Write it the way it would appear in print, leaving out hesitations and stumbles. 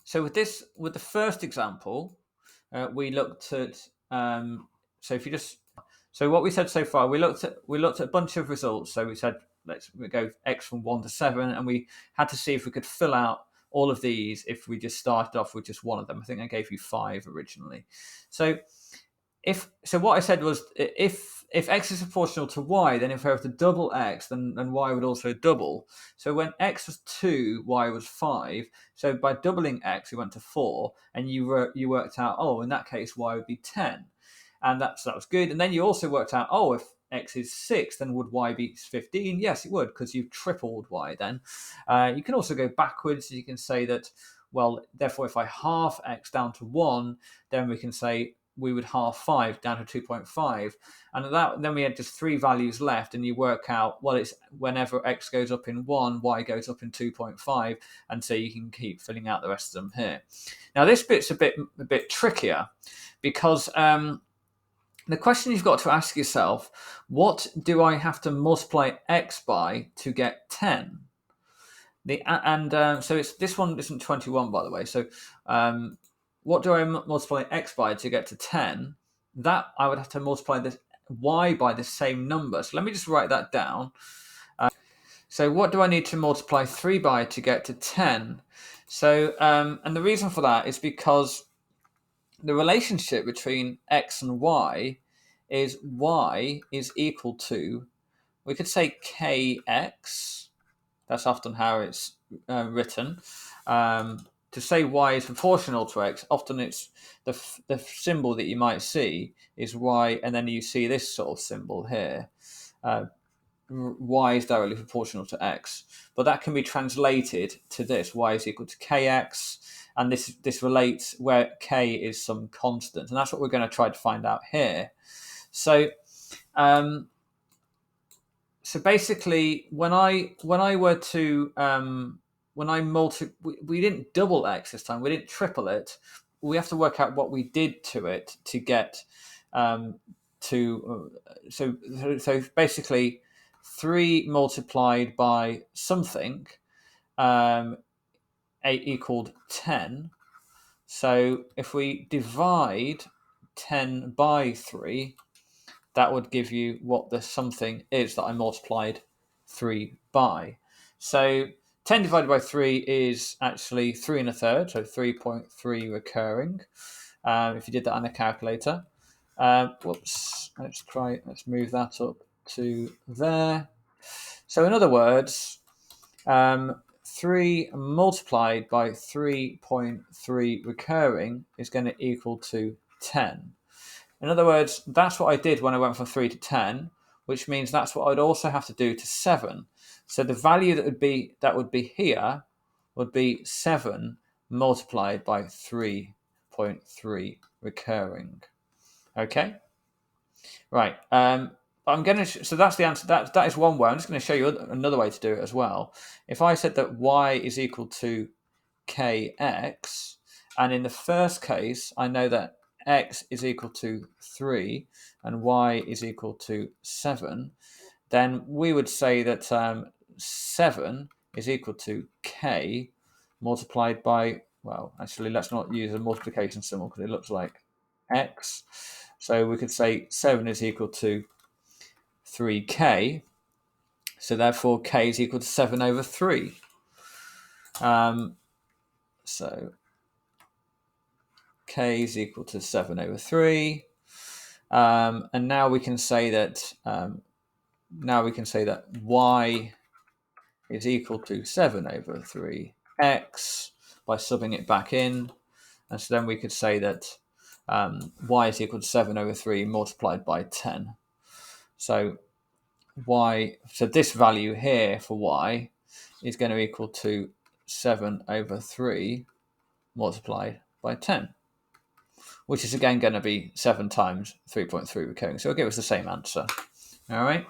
So with the first example, we looked at. So what we said so far, we looked at a bunch of results. So we said we go x from 1 to 7, and we had to see if we could fill out all of these if we just started off with just one of them. I think I gave you 5 originally. So what I said was if x is proportional to y, then if I were to double x, then y would also double. So when x was 2, y was 5. So by doubling x, we went to 4, and you worked out, oh, in that case, y would be 10. And that was good. And then you also worked out, oh, if x is 6, then would y be 15? Yes, it would, because you've tripled y then. You can also go backwards. You can say that, well, therefore, if I half x down to 1, then we can say we would half 5 down to 2.5. And then we had just 3 values left, and you work out, well, it's whenever x goes up in 1, y goes up in 2.5, and so you can keep filling out the rest of them here. Now, this bit's a bit trickier, because the question you've got to ask yourself, what do I have to multiply x by to get 10? So this one isn't 21, by the way. So what do I multiply x by to get to 10? That I would have to multiply this y by the same number. So let me just write that down. So what do I need to multiply 3 by to get to 10? So and the reason for that is because the relationship between x and y is equal to, we could say kx. That's often how it's written. To say y is proportional to x, often it's the symbol that you might see is y, and then you see this sort of symbol here. Y is directly proportional to x, but that can be translated to this: y is equal to kx, and this relates where k is some constant, and that's what we're going to try to find out here. So basically, when I were to we didn't double x this time. We didn't triple it. We have to work out what we did to it to get so basically 3 multiplied by something equaled 10. So if we divide 10 by 3, that would give you what the something is that I multiplied 3 by. So 10 divided by 3 is actually 3 1/3, so 3.3 recurring. If you did that on a calculator. Let's move that up to there. So in other words, 3 multiplied by 3.3 recurring is going to equal to 10. In other words, that's what I did when I went from 3 to 10, which means that's what I'd also have to do to 7. So the value that would be here would be 7 multiplied by 3.3 recurring. Okay? Right. So that's the answer. That is one way. I'm just going to show you another way to do it as well. If I said that y is equal to kx, and in the first case, I know that x is equal to 3 and y is equal to 7, then we would say that 7 is equal to k multiplied by, well, actually, let's not use a multiplication symbol because it looks like x. So we could say 7 is equal to 3k. So therefore, k is equal to 7 over 3. So k is equal to 7 over 3. And now we can say that y is equal to 7 over 3x by subbing it back in. And so then we could say that y is equal to 7 over 3 multiplied by 10. So this value here for y is going to equal to 7 over 3 multiplied by 10, which is again going to be 7 times 3.3 recurring. So it'll give us the same answer. All right.